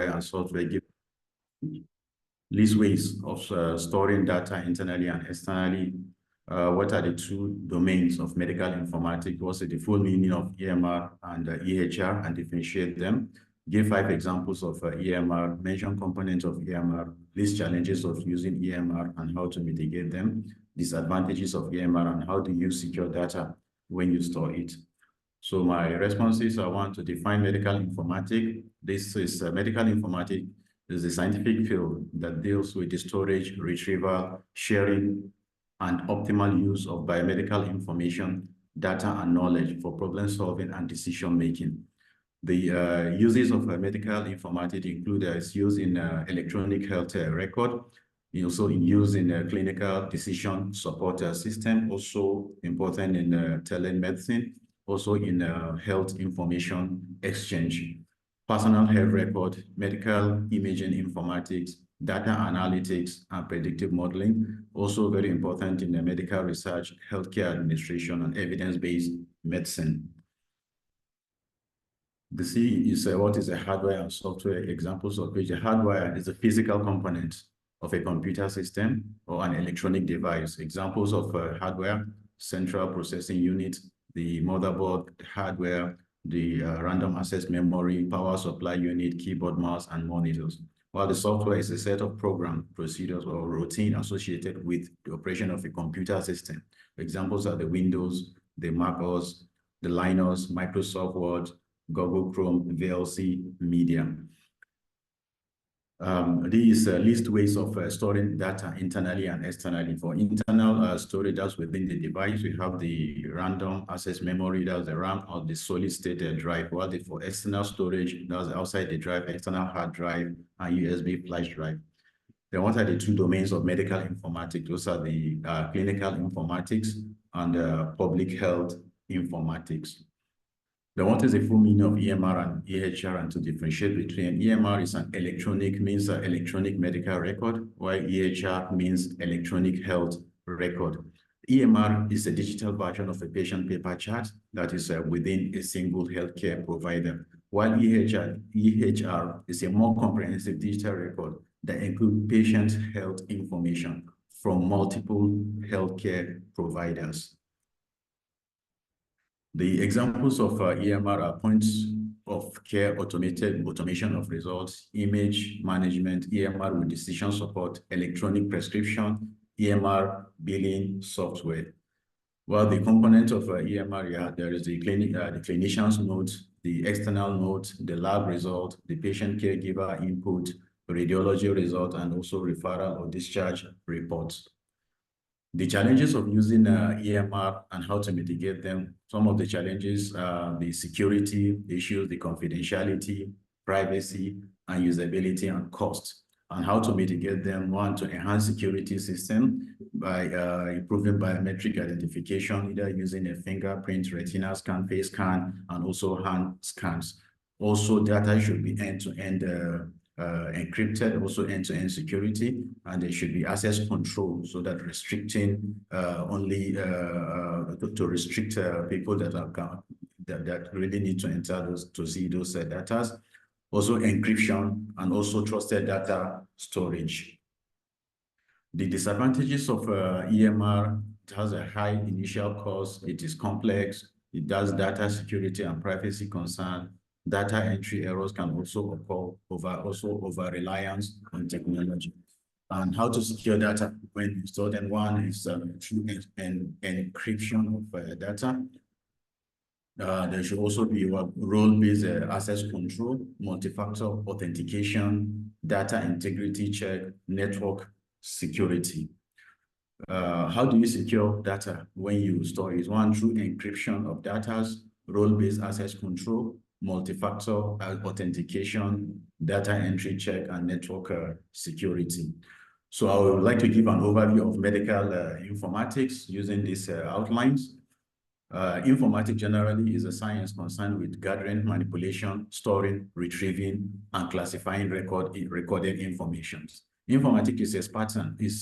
and software give these ways of storing data internally and externally. What are the two domains of medical informatics? What's the full meaning of EMR and EHR, and differentiate them? Give 5 examples of EMR, mention components of EMR, list challenges of using EMR and how to mitigate them, disadvantages of EMR, and how to use secure data when you store it. So my responses, I want to define medical informatics. This is medical informatics is a scientific field that deals with the storage, retrieval, sharing, and optimal use of biomedical information, data, and knowledge for problem solving and decision making. The uses of medical informatics include its use in electronic health record, also in use in clinical decision support system, also important in telemedicine, also in health information exchange, personal health record, medical imaging informatics, data analytics, and predictive modeling, also very important in medical research, healthcare administration, and evidence-based medicine. The C is what is a hardware and software. Examples of which the hardware is a physical component of a computer system or an electronic device. Examples of hardware: central processing unit, the motherboard, the hardware, the random access memory, power supply unit, keyboard, mouse, and monitors. While the software is a set of program, procedures, or routine associated with the operation of a computer system. Examples are the Windows, the Mac OS, the Linux, Microsoft Word, Google Chrome, VLC, Media. These list ways of storing data internally and externally. For internal storage, that's within the device, we have the random access memory, that's the RAM, or the solid state drive. While for external storage, that's outside the drive, external hard drive, and USB flash drive. Then what are the two domains of medical informatics? Those are the clinical informatics and public health informatics. Then what is the full meaning of EMR and EHR, and to differentiate between EMR is an electronic, means electronic medical record, while EHR means electronic health record. EMR is a digital version of a patient paper chart that is within a single healthcare provider, while EHR is a more comprehensive digital record that includes patient health information from multiple healthcare providers. The examples of EMR are points of care, automation of results, image management, EMR with decision support, electronic prescription, EMR billing software. While the component of EMR, there is the clinician's note, the external note, the lab result, the patient caregiver input, radiology result, and also referral or discharge reports. The challenges of using EMR and how to mitigate them. Some of the challenges are the security issues, the confidentiality, privacy, and usability and cost. And how to mitigate them: one, to enhance security system by improving biometric identification, either using a fingerprint, retina scan, face scan, and also hand scans. Also, data should be end-to-end encrypted, also end-to-end security, and there should be access control, so that restricting only to restrict people that are that really need to enter those to see those data. Also encryption and also trusted data storage. The disadvantages of EMR: it has a high initial cost, it is complex, it does data security and privacy concern. Data entry errors can also occur over reliance on technology. And how to secure data when you store them. One is through encryption of data. There should also be role-based access control, multi-factor authentication, data integrity check, network security. How do you secure data when you store it? One, through encryption of data, role-based access control, multi-factor authentication, data entry check, and network security. So I would like to give an overview of medical informatics using these outlines. Informatics generally is a science concerned with gathering, manipulation, storing, retrieving, and classifying recorded information. Informatics is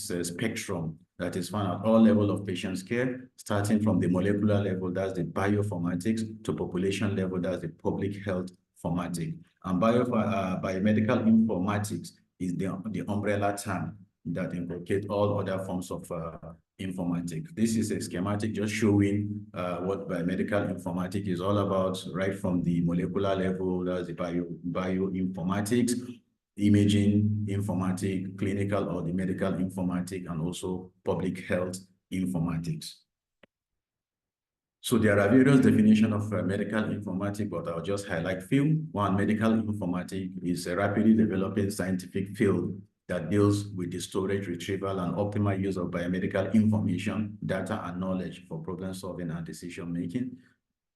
a spectrum that is found at all levels of patient's care, starting from the molecular level, that's the bioinformatics, to population level, that's the public health informatics. And biomedical informatics is the umbrella term that incorporates all other forms of informatics. This is a schematic just showing what biomedical informatics is all about, right from the molecular level, that's the bioinformatics, imaging informatics, clinical or the medical informatics, and also public health informatics. So there are various definitions of medical informatics, but I'll just highlight few. One, medical informatics is a rapidly developing scientific field that deals with the storage, retrieval, and optimal use of biomedical information, data, and knowledge for problem solving and decision making.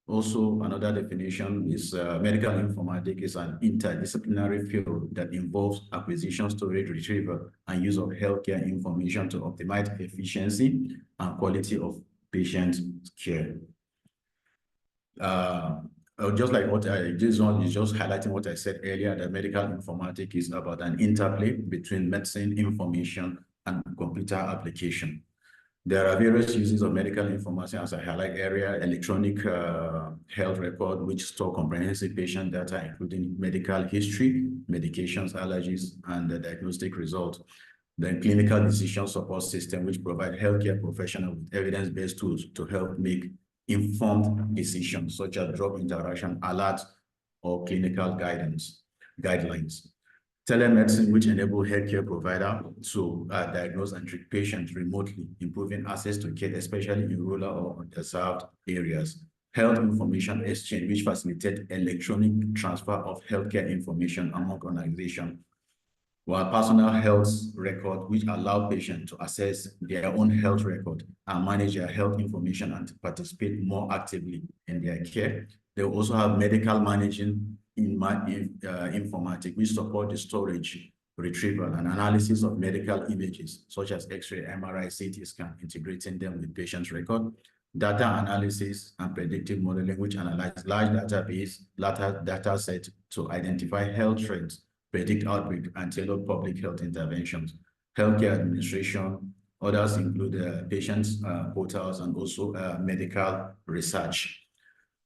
Also, another definition is medical informatics is an interdisciplinary field that involves acquisition, storage, retrieval, and use of healthcare information to optimize efficiency and quality of patient care. Just like what this one is just highlighting what I said earlier, that medical informatics is about an interplay between medicine information and computer application. There are various uses of medical information as I highlight area, electronic health record, which store comprehensive patient data, including medical history, medications, allergies, and the diagnostic results. Then clinical decision support system, which provide healthcare professionals with evidence-based tools to help make informed decisions, such as drug interaction alerts or clinical guidelines. Telemedicine, which enable healthcare providers to diagnose and treat patients remotely, improving access to care, especially in rural or underserved areas. Health information exchange, which facilitates electronic transfer of healthcare information among organizations. While personal health record, which allow patients to access their own health record and manage their health information and to participate more actively in their care. They will also have medical managing informatics, which support the storage, retrieval, and analysis of medical images, such as X-ray, MRI, CT scan, integrating them with patient's record. Data analysis and predictive modeling, which analyze large data sets to identify health trends, predict outbreak, and tailor public health interventions. Healthcare administration, others include patients' portals and also medical research.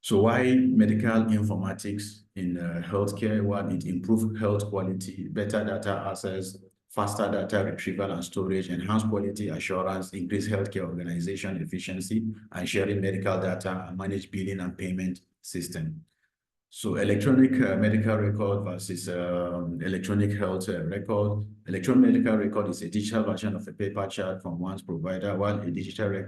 So why medical informatics in healthcare? One, it improves health quality, better data access, faster data retrieval and storage, enhanced quality assurance, increased healthcare organization efficiency, and sharing medical data, and manage billing and payment system. So electronic medical record versus electronic health record. Electronic medical record is a digital version of a paper chart from one's provider, while EHR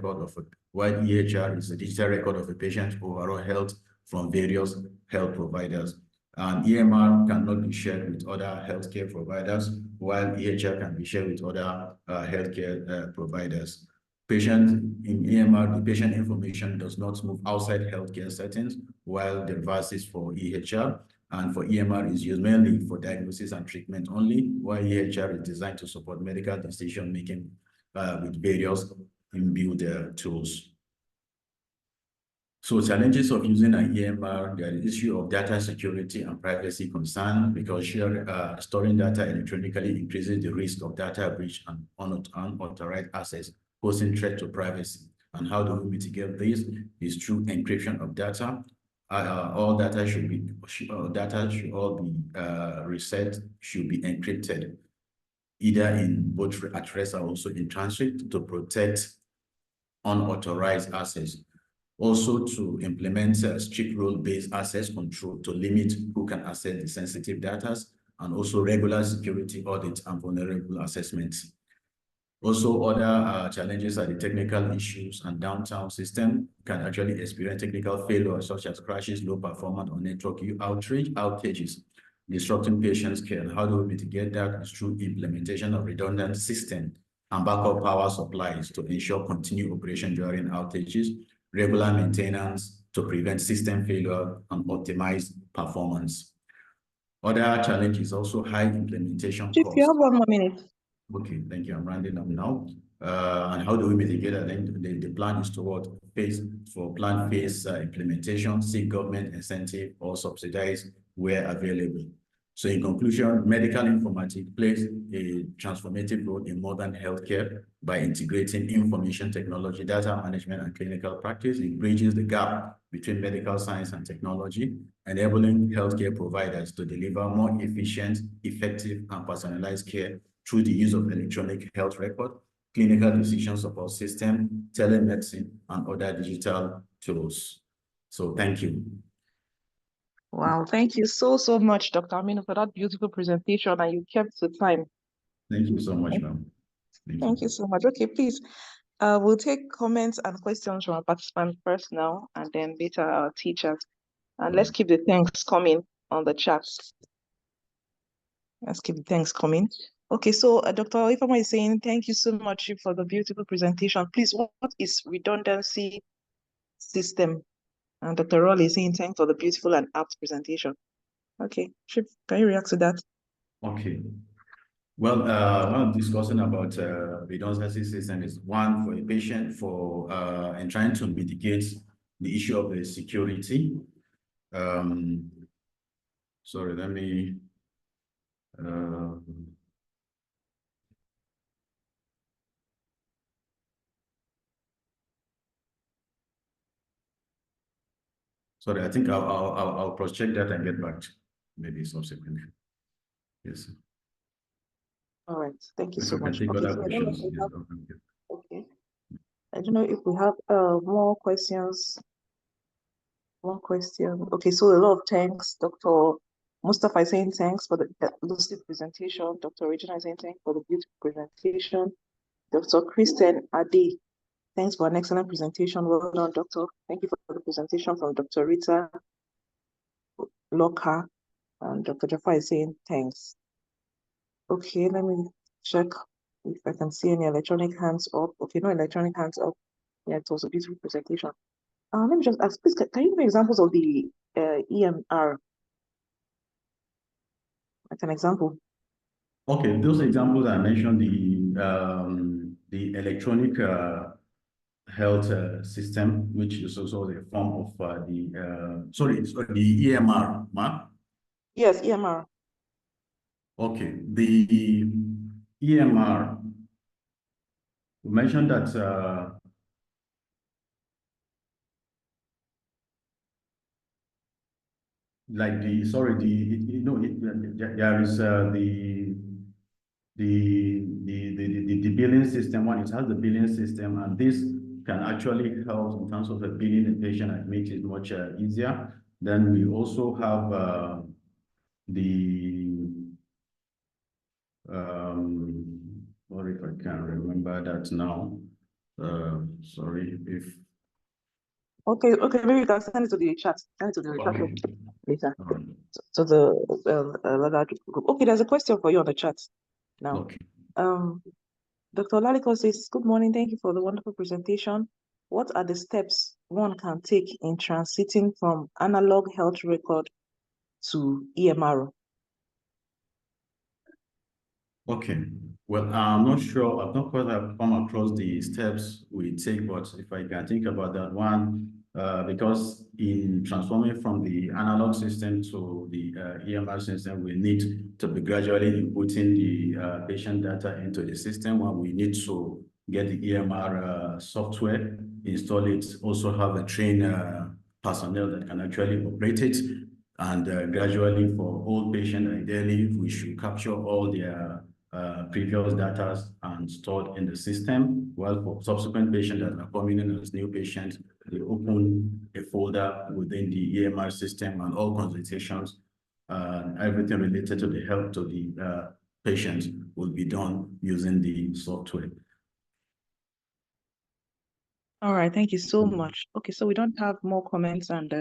is a digital record of a patient's overall health from various health providers. And EMR cannot be shared with other healthcare providers, while EHR can be shared with other healthcare providers. In EMR, the patient information does not move outside healthcare settings, while the reverse is for EHR. And for EMR is used mainly for diagnosis and treatment only, while EHR is designed to support medical decision-making with various inbuilt tools. So challenges of using an EMR, there is the issue of data security and privacy concern, because storing data electronically increases the risk of data breach and unauthorized access, posing threat to privacy. And how do we mitigate this? Is through encryption of data. All data should all be reset, should be encrypted, either in both at rest or also in transit, to protect unauthorized access. Also to implement strict rule-based access control to limit who can access the sensitive data, and also regular security audits and vulnerable assessments. Also, other challenges are the technical issues, and downtown system can actually experience technical failures such as crashes, low performance or network outages, disrupting patients' care. How do we mitigate that? Is through implementation of redundant system and backup power supplies to ensure continued operation during outages, regular maintenance to prevent system failure and optimize performance. Other challenges also high implementation Chief, costs. you have 1 more minute. Okay, thank you. I'm rounding up now. And how do we mitigate that? The plan is toward phase implementation, seek government incentive or subsidize where available. So in conclusion, medical informatics plays a transformative role in modern healthcare by integrating information technology, data management, and clinical practice. It bridges the gap between medical science and technology, enabling healthcare providers to deliver more efficient, effective, and personalized care through the use of electronic health record, clinical decision support system, telemedicine, and other digital tools. So thank you. Wow, thank you so much, Dr. Aminu, for that beautiful presentation, and you kept the time. Thank you so much, ma'am. Thank you so much. Okay, please. We'll take comments and questions from our participants first now, and then later our teachers. And let's keep the thanks coming on the chat. Let's keep the thanks coming. Okay, so Dr. Ifama is saying, thank you so much for the beautiful presentation. Please, what is redundancy system? And Dr. Raleigh is saying, thanks for the beautiful and apt presentation. Okay, Chip, can you react to that? Okay. Well, when I'm discussing about redundancy system is one for a patient and trying to mitigate the issue of the security. Sorry, let me. Sorry, I think I'll cross-check that and get back to maybe subsequently. Yes. All right, thank you so much. Take Okay, other so questions. okay. I don't know if we have more questions. One question. Okay, so a lot of thanks. Dr. Mustafa is saying thanks for the lucid presentation. Dr. Regina is saying thanks for the beautiful presentation. Dr. Kristen Adi, thanks for an excellent presentation. Well done, Doctor. Thank you for the presentation from Dr. Rita Loka. And Dr. Jaffa is saying thanks. Okay, let me check if I can see any electronic hands up. Okay, no electronic hands up. Yeah, it was a beautiful presentation. Let me just ask, please, can you give me examples of the EMR? Like an example. Okay, those examples I mentioned, the electronic health system, which is also a form of the EMR, ma? Yes, EMR. Okay, the EMR, we mentioned that like there is the billing system. One, it has the billing system, and this can actually help in terms of the billing the patient and make it much easier. Then we also have or if I can remember that now. Sorry if. Okay, maybe you can send it to the chat. Send it to the chat later. So the group. Okay, there's a question for you on the chat now. Okay. Dr. Laliko says, good morning. Thank you for the wonderful presentation. What are the steps one can take in transiting from analog health record to EMR? Okay. Well, I'm not sure. I've not quite come across the steps we take, but if I can think about that one, because in transforming from the analog system to the EMR system, we need to be gradually inputting the patient data into the system. When we need to get the EMR software, install it, also have a trained personnel that can actually operate it. And gradually for all patients, ideally, we should capture all their previous data and stored in the system. Well, for subsequent patients that are coming in as new patients, they open a folder within the EMR system, and all consultations, everything related to the health to the patient will be done using the software. All right, thank you so much. Okay, so we don't have more comments and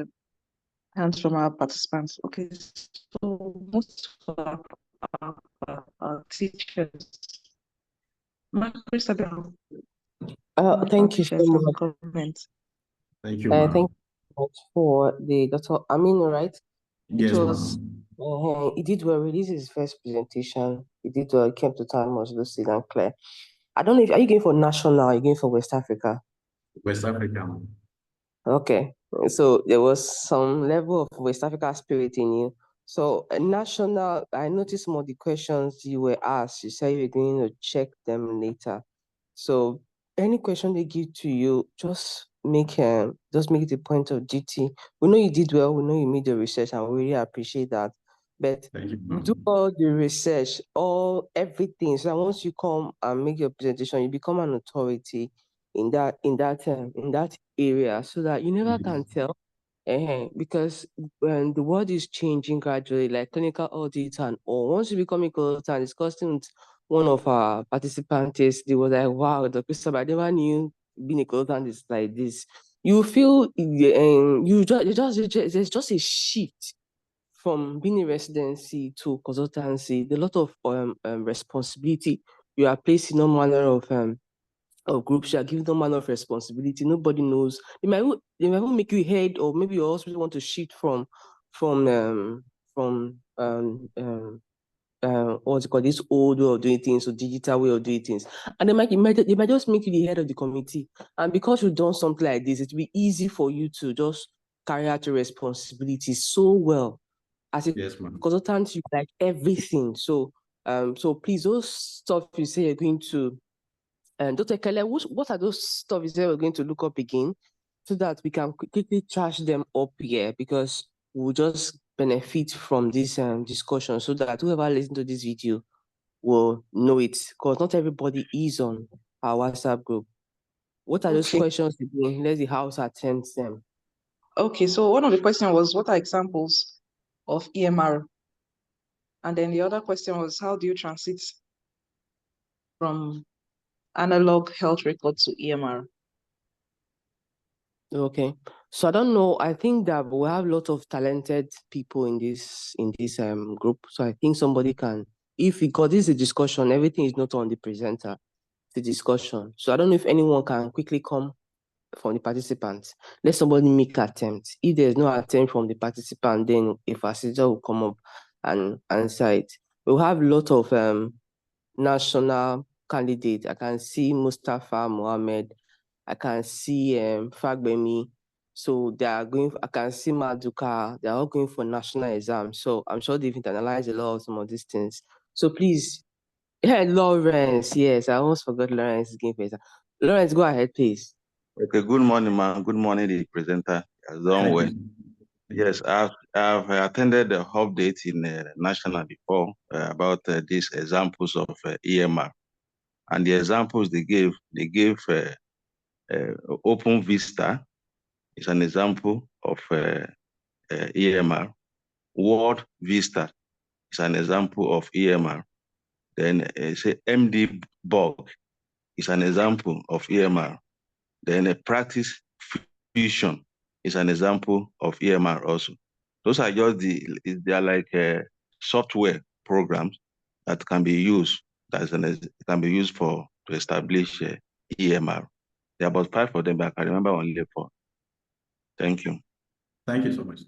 hands from our participants. Okay, so most of our teachers. Christabel. Thank you so much. Thank you. Thank you so much for the Dr. Aminu, right? Yes, he did well. This is his first presentation. He did well. He came to time, was lucid and clear. I don't know if are you going for national? Are you going for West Africa? West Africa. Okay, so there was some level of West Africa spirit in you. So national, I noticed more the questions you were asked. You said you were going to check them later. So any question they give to you, just make it a point of duty. We know you did well. We know you made the research, and we really appreciate that. But Thank you. do all the research, everything. So that once you come and make your presentation, you become an authority in that area, so that you never can tell. Because when the world is changing gradually, like clinical audit and all, once you become a consultant, discussing with one of our participants, they were like, wow, Dr. Christopher, I never knew being a consultant is like this. You feel there's just a shift from being a residency to consultancy. There's a lot of responsibility. You are placing no manner of groups, you are given no manner of responsibility. Nobody knows. They might even make you head, or maybe your hospital want to shift from what's it called, this old way of doing things to digital way of doing things. And they might just make you the head of the committee. And because you've done something like this, it will be easy for you to just carry out your responsibilities so well. As a consultant, you like everything. So please, those stuff you say you're going to, and Dr. Kelly, what are those stuff you say we're going to look up again, so that we can quickly trash them up here, because we'll just benefit from this discussion, so that whoever listens to this video will know it, because not everybody is on our WhatsApp group. What are those questions again? Let the house attend them. Okay, so one of the questions was, what are examples of EMR? And then the other question was, how do you transit from analog health record to EMR? Okay, so I don't know. I think that we have a lot of talented people in this group. So I think somebody can, if we got this a discussion, everything is not on the presenter, it's a discussion. So I don't know if anyone can quickly come from the participants. Let somebody make attempt. If there's no attempt from the participant, then a facilitator will come up and answer it. We'll have a lot of national candidates. I can see Mustafa Mohammed. I can see Fagbemi. So they are going, I can see Maduka, they are all going for national exams. So I'm sure they've internalized a lot of some of these things. So please, Lawrence, yes, I almost forgot Lawrence is going for exam. Lawrence, go ahead, please. Okay, good morning, man. Good morning, the presenter. As always. Yes, I've attended the update in National before about these examples of EMR. And the examples they gave Open Vista is an example of EMR. Word Vista is an example of EMR. Then say MD Bug is an example of EMR. Then Practice Fusion is an example of EMR also. Those are just they are like software programs that can be used, can be used to establish EMR. There are about 5 of them, but I can remember only 4. Thank you. Thank you so much.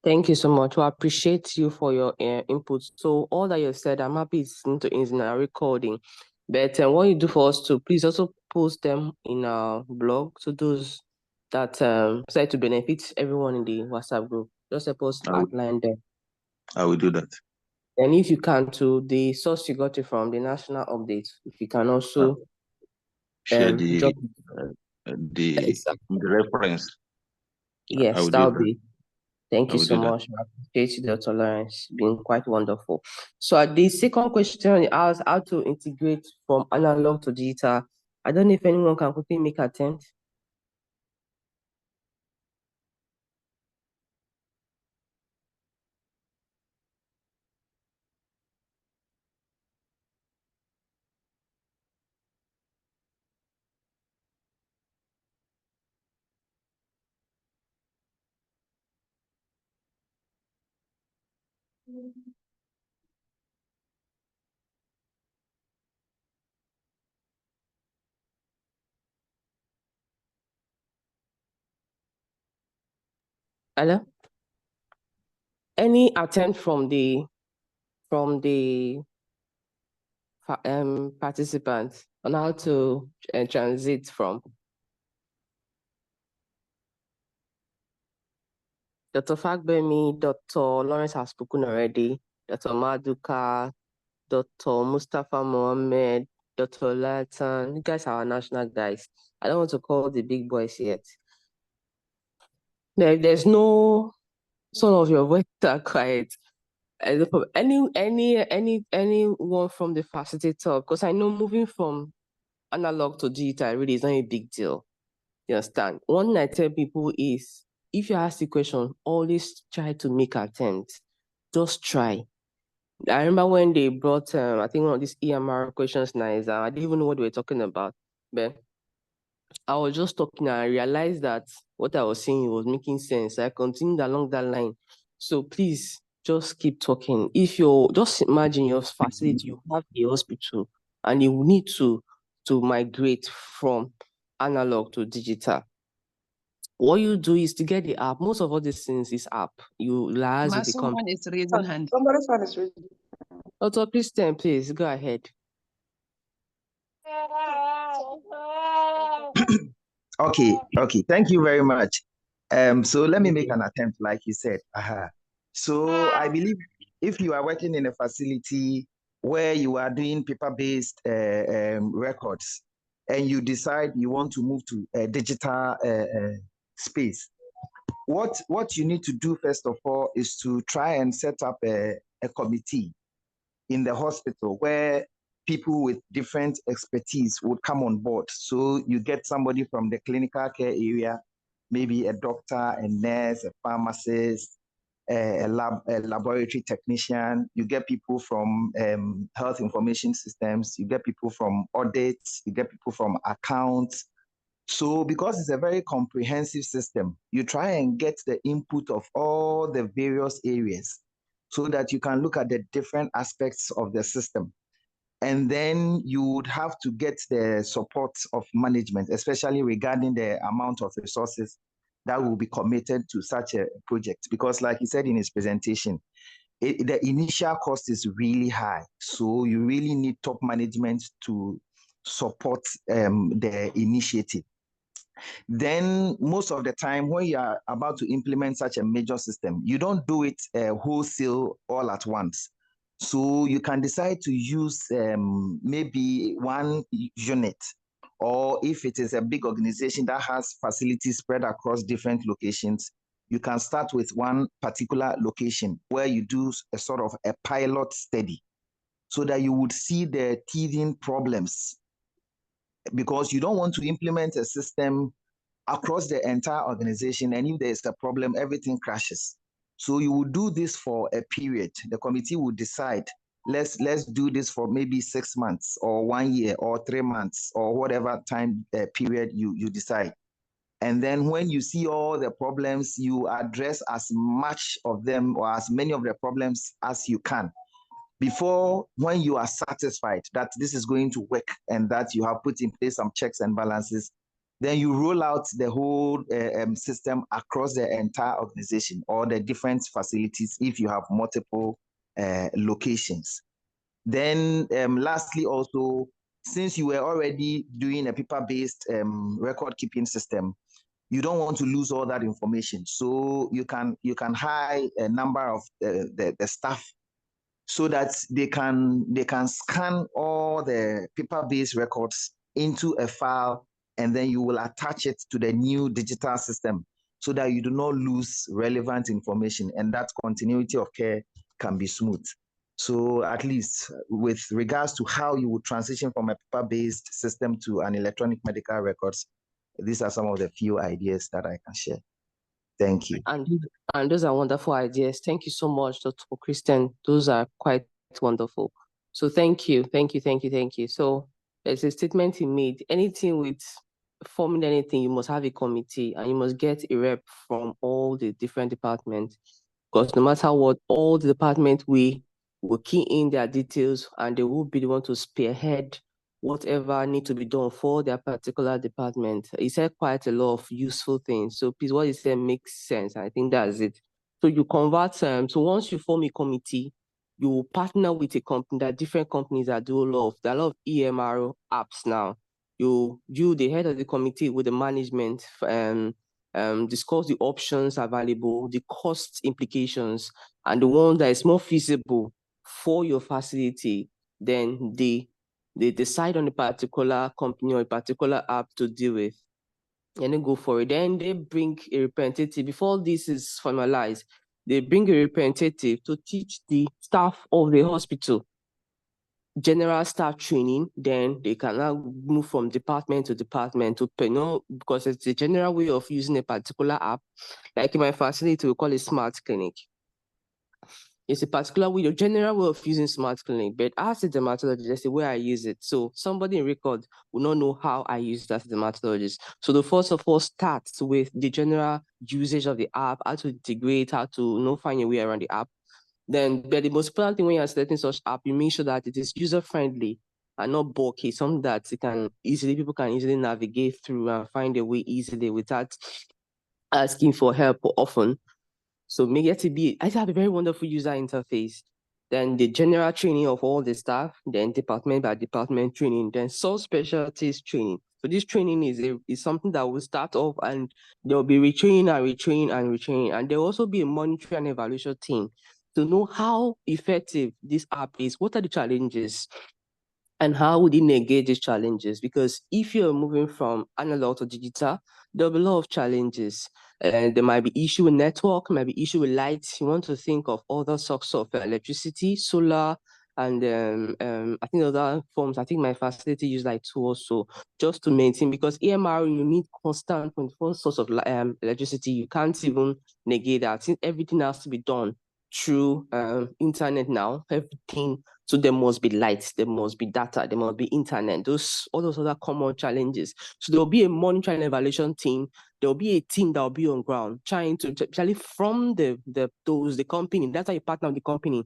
Thank you so much. We appreciate you for your input. So all that you said, I'm happy it's in our recording. But what you do for us to, please also post them in our blog, so those that decide to benefit everyone in the WhatsApp group. Just help us outline them. I will do that. And if you can, to the source you got it from, the national update, if you can also share the reference. Yes, that would be. Thank you so much. I appreciate you, Dr. Lawrence. Been quite wonderful. So the second question is how to integrate from analog to digital. I don't know if anyone can quickly make an attempt. Hello? Any attempt from the participants on how to transit from? Dr. Fagbemi, Dr. Lawrence has spoken already, Dr. Maduka, Dr. Mustafa Mohammed, Dr. Latin. You guys are our national guys. I don't want to call the big boys yet. There's no some of your voice are quiet. Anyone from the facilitator, because I know moving from analog to digital really is not a big deal. You understand? One thing I tell people is, if you ask the question, always try to make attempts. Just try. I remember when they brought, I think one of these EMR questions now is, I didn't even know what they were talking about, but I was just talking and I realized that what I was saying was making sense. I continued along that line. So please just keep talking. If you're, just imagine your facility, you have a hospital and you need to migrate from analog to digital. What you do is to get the app. Most of all these things is app. You liaise with the company. Someone is raising hand. Somebody's hand is raised. Dr. Christian, please go ahead. Okay, thank you very much. So let me make an attempt, like you said. So I believe if you are working in a facility where you are doing paper-based records and you decide you want to move to a digital space, what you need to do first of all is to try and set up a committee in the hospital where people with different expertise would come on board. So you get somebody from the clinical care area, maybe a doctor, a nurse, a pharmacist, a laboratory technician. You get people from health information systems. You get people from audits. You get people from accounts. So because it's a very comprehensive system, you try and get the input of all the various areas so that you can look at the different aspects of the system. And then you would have to get the support of management, especially regarding the amount of resources that will be committed to such a project. Because like he said in his presentation, the initial cost is really high. So you really need top management to support the initiative. Then most of the time when you are about to implement such a major system, you don't do it wholesale all at once. So you can decide to use maybe one unit, or if it is a big organization that has facilities spread across different locations, you can start with one particular location where you do a sort of a pilot study so that you would see the teething problems, because you don't want to implement a system across the entire organization, and if there's a problem, everything crashes. So you will do this for a period. The committee will decide, let's do this for maybe 6 months or 1 year or 3 months or whatever time period you decide. And then when you see all the problems, you address as much of them or as many of the problems as you can, before, when you are satisfied that this is going to work and that you have put in place some checks and balances, then you roll out the whole system across the entire organization or the different facilities if you have multiple locations. Then lastly also, since you were already doing a paper-based record-keeping system, you don't want to lose all that information. So you can hire a number of the staff so that they can scan all the paper-based records into a file, and then you will attach it to the new digital system so that you do not lose relevant information, and that continuity of care can be smooth. So at least with regards to how you would transition from a paper-based system to an electronic medical records, these are some of the few ideas that I can share. Thank you. And those are wonderful ideas. Thank you so much, Dr. Christian. Those are quite wonderful. So thank you. So there's a statement he made. Anything with forming anything, you must have a committee and you must get a rep from all the different departments. Because no matter what, all the departments will key in their details and they will be the one to spearhead whatever need to be done for their particular department. He said quite a lot of useful things. So please, what he said makes sense. I think that's it. So you convert, so once you form a committee, you partner with a company. There are different companies that do there are a lot of EMR apps now. You, the head of the committee with the management, discuss the options available, the cost implications, and the one that is more feasible for your facility, then the they decide on a particular company or a particular app to deal with, and then go for it. Then they bring a representative. Before this is formalized, they bring a representative to teach the staff of the hospital general staff training. Then they can now move from department to department to, because it's a general way of using a particular app. Like in my facility, we call it Smart Clinic. It's a particular way, a general way of using Smart Clinic, but as a dermatologist, that's the way I use it. So somebody in record will not know how I use it as a dermatologist. So the first of all starts with the general usage of the app, how to integrate, how to find your way around the app. Then, but the most important thing when you're selecting such app, you make sure that it is user-friendly and not bulky, something that people can easily navigate through and find their way easily without asking for help often. So make it to be, I have a very wonderful user interface. Then the general training of all the staff, then department by department training, then subspecialties training. So this training is something that will start off and there will be retraining and retraining and retraining. And there will also be a monitoring and evaluation team to know how effective this app is, what are the challenges, and how would you negate these challenges? Because if you're moving from analog to digital, there'll be a lot of challenges. And there might be issue with network, might be issue with lights. You want to think of other sources of electricity, solar, and I think other forms. I think my facility use like 2 or so just to maintain, because EMR, you need constant 24 source of electricity. You can't even negate that. Since everything has to be done through internet now, everything. So there must be lights, there must be data, there must be internet, all those other common challenges. So there will be a monitoring and evaluation team. There will be a team that will be on ground trying to, especially from the company. That's why you partner with the company,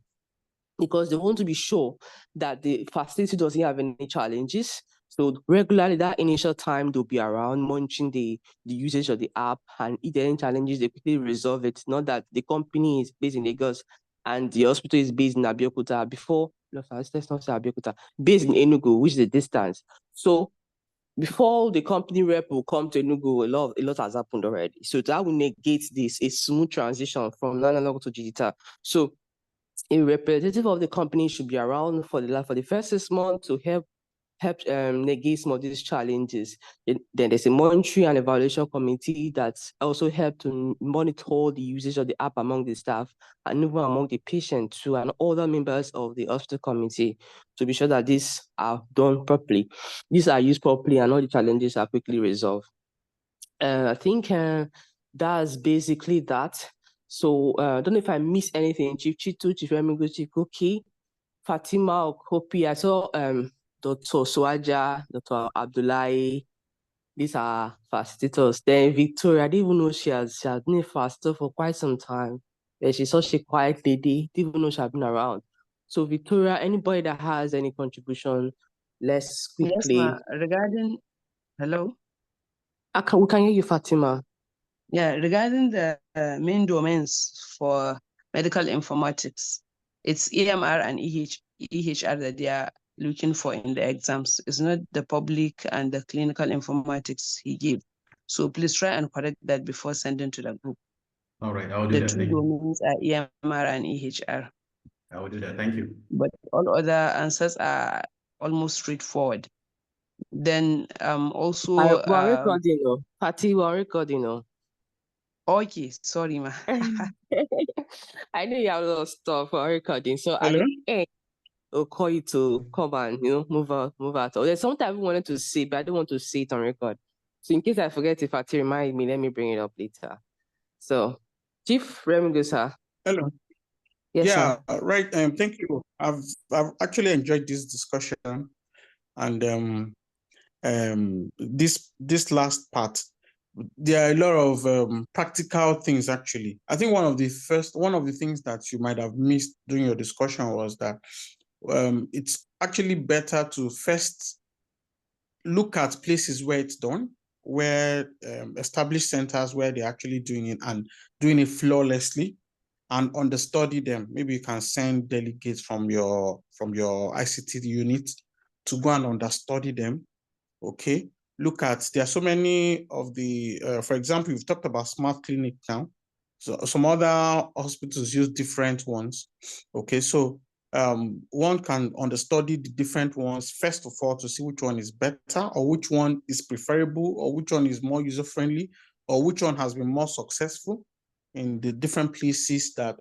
because they want to be sure that the facility doesn't have any challenges. So regularly, that initial time, they'll be around monitoring the usage of the app, and if there are any challenges, they quickly resolve it. Not that the company is based in Lagos and the hospital is based in Abeokuta let's not say Abeokuta, based in Enugu, which is the distance. So before the company rep will come to Enugu, a lot has happened already. So that will negate this, a smooth transition from analog to digital. So a representative of the company should be around for the first 6 months to help negate some of these challenges. Then there's a monitoring and evaluation committee that also help to monitor the usage of the app among the staff and even among the patients too, and other members of the hospital committee, to be sure that these are done properly. These are used properly and all the challenges are quickly resolved. I think that's basically that. So I don't know if I missed anything. Chief Chitu, Chief Emigo, Chief Koki, Fatima or Kopi. I saw Dr. Swaja, Dr. Abdullahi. These are facilitators. Then Victoria, I didn't even know she has been a facilitator for quite some time. And she's such a quiet lady. Didn't even know she had been around. So Victoria, anybody that has any contribution, let's quickly. Yes, regarding, hello? We can hear you, Fatima. Yeah, regarding the main domains for medical informatics, it's EMR and EHR that they are looking for in the exams. It's not the public and the clinical informatics he gave. So please try and correct that before sending to the group. All right, I will do that. The 2 domains are EMR and EHR. I will do that. Thank you. But all other answers are almost straightforward. Then also we're recording, Patty, we're recording. Okay, sorry, ma. I know you have a lot of stuff for recording, so at Hello? the end, I'll call you to come and move out. There's something I wanted to say, but I don't want to say it on record. So in case I forget, if I remind me, let me bring it up later. So, Chief Remigo, sir. Hello. Yes, Yeah, sir. right. Thank you. I've actually enjoyed this discussion, and this last part, there are a lot of practical things actually. I think one of the things that you might have missed during your discussion was that it's actually better to first look at places where it's done, where established centers where they're actually doing it and doing it flawlessly, and understudy them. Maybe you can send delegates from your ICT unit to go and understudy them. Okay, look at, there are so many of the, for example, you've talked about Smart Clinic now. So some other hospitals use different ones. Okay, so one can understudy the different ones, first of all, to see which one is better, or which one is preferable, or which one is more user-friendly, or which one has been more successful in the different places that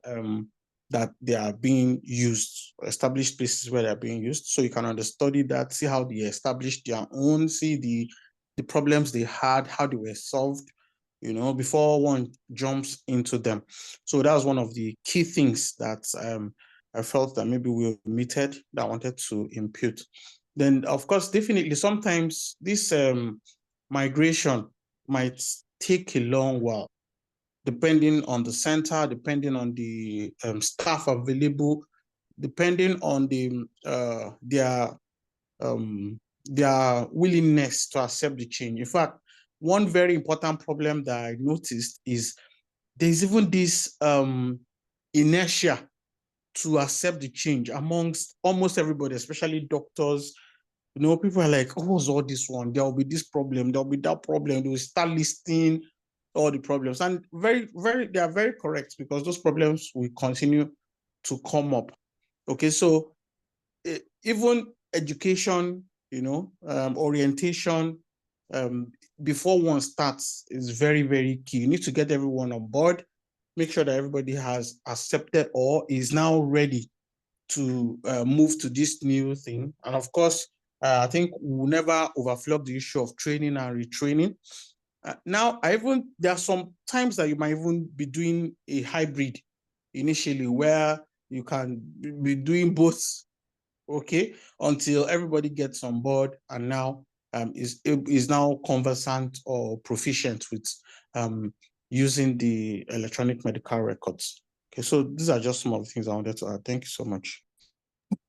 that they are being used, established places where they are being used. So you can understudy that, see how they established their own, see the problems they had, how they were solved, you know, before one jumps into them. So that's one of the key things that I felt that maybe we omitted that I wanted to impute. Then, of course, definitely sometimes this migration might take a long while, depending on the center, depending on the staff available, depending on their willingness to accept the change. In fact, one very important problem that I noticed is there's even this inertia to accept the change amongst almost everybody, especially doctors. You know, people are like, oh, what's all this one? There'll be this problem, there'll be that problem. They will start listing all the problems. And they are very correct, because those problems will continue to come up. Okay, so even education, you know, orientation, before one starts is very, very key. You need to get everyone on board, make sure that everybody has accepted or is now ready to move to this new thing. And of course, I think we'll never overflow the issue of training and retraining. Now, there are some times that you might even be doing a hybrid initially, where you can be doing both, okay, until everybody gets on board and now is now conversant or proficient with using the electronic medical records. Okay, so these are just some of the things I wanted to add. Thank you so much.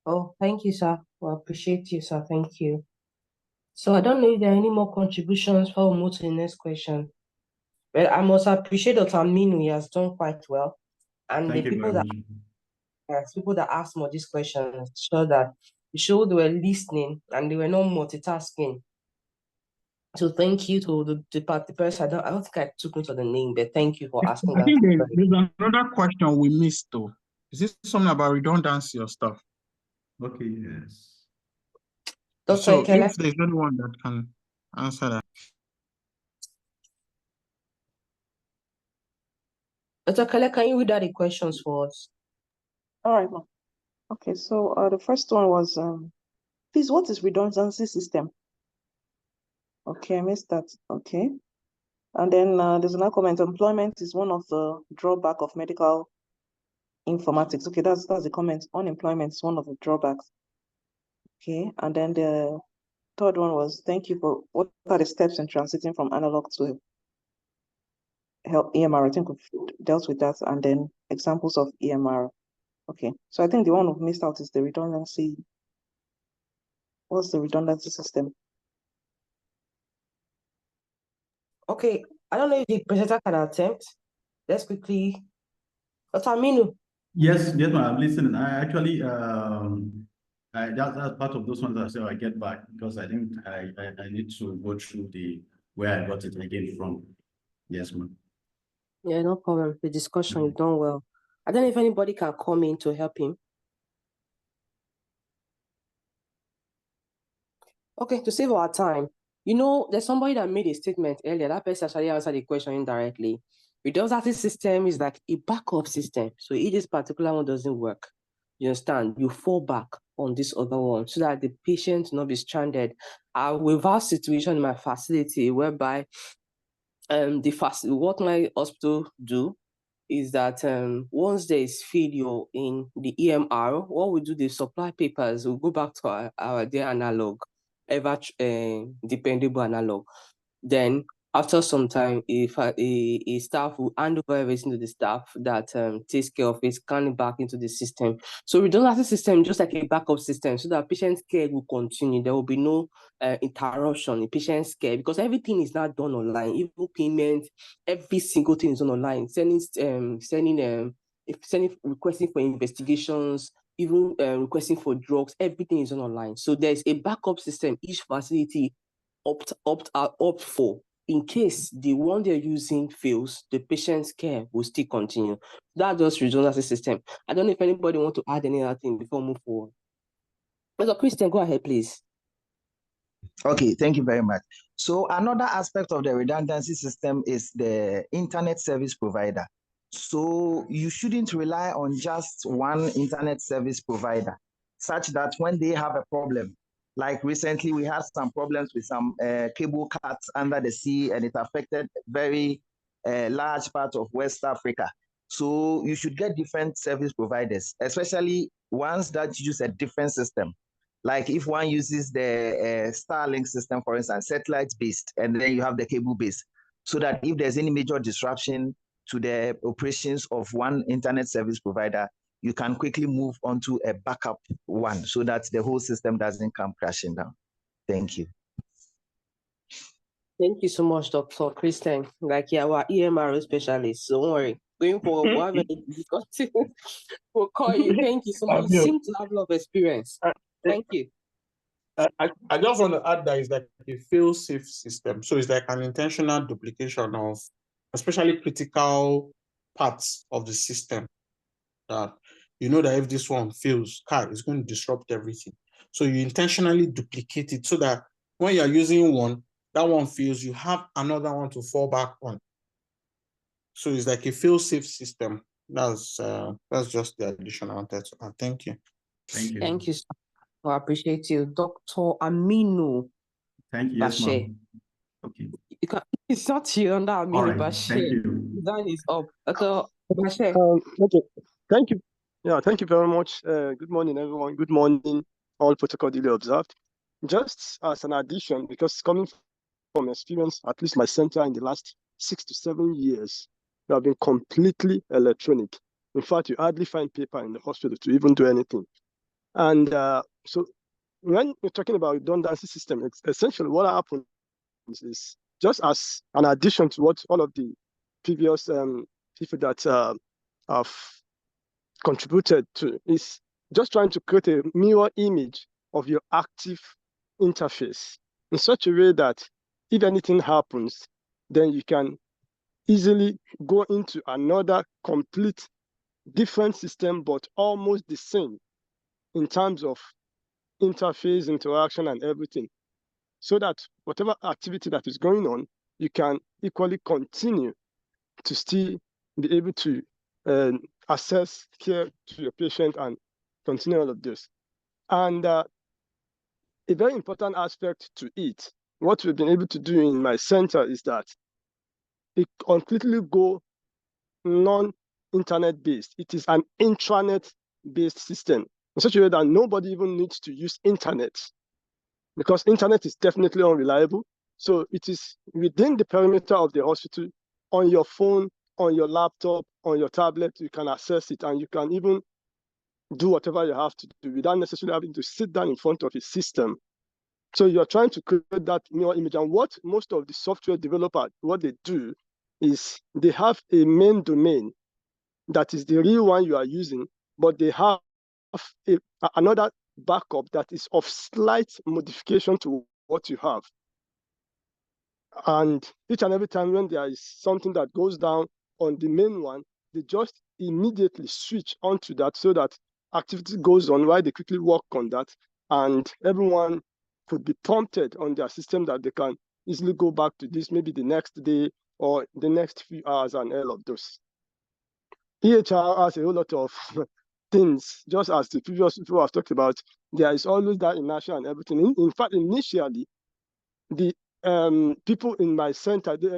Oh, thank you, sir. Well, appreciate you, sir. Thank you. So I don't know if there are any more contributions before we move to the next question. Well, I must appreciate Dr. Aminu. He has done quite well. And Thank the you people very that much. people that asked more these questions show that they were listening and they were not multitasking. So thank you to the person. I don't think I took note of the name, but thank you for asking I that. think there's another question we missed though. Is this something about redundancy or stuff? Okay, yes. Dr. So Ikele? if there's anyone that can answer that. Dr. Ikele, can you read out the questions for us? All right, ma'am. Okay, so the first one was, please, what is redundancy system? Okay, I missed that. Okay. And then there's another comment, employment is one of the drawback of medical informatics. Okay, that's the comment. Unemployment is one of the drawbacks. Okay, and then the third one was, thank you for what are the steps in transiting from analog to help EMR. I think we've dealt with that, and then examples of EMR. Okay, so I think the one we've missed out is the redundancy. What's the redundancy system? Okay, I don't know if the presenter can attempt. Let's quickly. Dr. Aminu. Yes, ma'am, I'm listening. I actually, that's part of those ones I say I get back, because I think I need to go through where I got it again from. Yes, ma'am. Yeah, no problem. The discussion, you've done well. I don't know if anybody can come in to help him. Okay, to save our time, you know, there's somebody that made a statement earlier. That person actually answered the question indirectly. Redundancy system is like a backup system. So if this particular one doesn't work, you understand, you fall back on this other one so that the patient will not be stranded. We've had a situation in my facility whereby what my hospital do is that once there is failure in the EMR, what we do, they supply papers. We'll go back to our their analog, ever dependable analog. Then after some time, if a staff will hand over everything to the staff that takes care of it, scan it back into the system. So redundancy system just like a backup system, so that patient care will continue. There will be no interruption in patient care, because everything is now done online. Even payment, every single thing is done online. Requesting for investigations, even requesting for drugs, everything is done online. So there's a backup system each facility opt for in case the one they're using fails, the patient's care will still continue. That's just redundancy system. I don't know if anybody want to add any other thing before we move forward. So Christian, go ahead, please. Okay, thank you very much. So another aspect of the redundancy system is the internet service provider. So you shouldn't rely on just one internet service provider, such that when they have a problem, like recently we had some problems with some cable cuts under the sea, and it affected very large part of West Africa. So you should get different service providers, especially ones that use a different system. Like if one uses the Starlink system, for instance, satellite-based, and then you have the cable-based, so that if there's any major disruption to the operations of one internet service provider, you can quickly move onto a backup one so that the whole system doesn't come crashing down. Thank you. Thank you so much, Dr. Christian. Like, yeah, our EMRO specialist. So don't worry. Going forward, we'll have any difficulty. We'll call you. Thank you so much. You seem to have a lot of experience. Thank you. I just want to add that it's like a fail-safe system. So it's like an intentional duplication of especially critical parts of the system. That you know that if this one fails, it's going to disrupt everything. So you intentionally duplicate it so that when you're using one, that one fails, you have another one to fall back on. So it's like a fail-safe system. That's just the addition I wanted to add. Thank you. Thank you. Thank you. I appreciate you. Dr. Aminu. Thank you. Yes, ma'am. Okay. It's not you under Aminu. All right. Bashir. Thank you. That is up. Dr. Bashir. Okay. Thank you. Yeah, thank you very much. Good morning, everyone. Good morning, all protocol duly observed. Just as an addition, because coming from experience, at least my center in the last 6 to 7 years, we have been completely electronic. In fact, you hardly find paper in the hospital to even do anything. And so when we're talking about redundancy system, essentially what happens is just as an addition to what all of the previous people that have contributed to is just trying to create a mirror image of your active interface in such a way that if anything happens, then you can easily go into another complete different system, but almost the same in terms of interface, interaction, and everything. So that whatever activity that is going on, you can equally continue to still be able to assess care to your patient and continue all of this. And a very important aspect to it, what we've been able to do in my center is that it completely go non-internet based. It is an intranet based system in such a way that nobody even needs to use internet, because internet is definitely unreliable. So it is within the perimeter of the hospital, on your phone, on your laptop, on your tablet, you can access it, and you can even do whatever you have to do without necessarily having to sit down in front of a system. So you're trying to create that mirror image. And what most of the software developers, what they do is they have a main domain that is the real one you are using, but they have another backup that is of slight modification to what you have. And each and every time when there is something that goes down on the main one, they just immediately switch onto that so that activity goes on while they quickly work on that. And everyone could be prompted on their system that they can easily go back to this maybe the next day or the next few hours and all of those. EHR has a whole lot of things, just as the previous people have talked about. There is always that inertia and everything. In fact, initially, the people in my center, those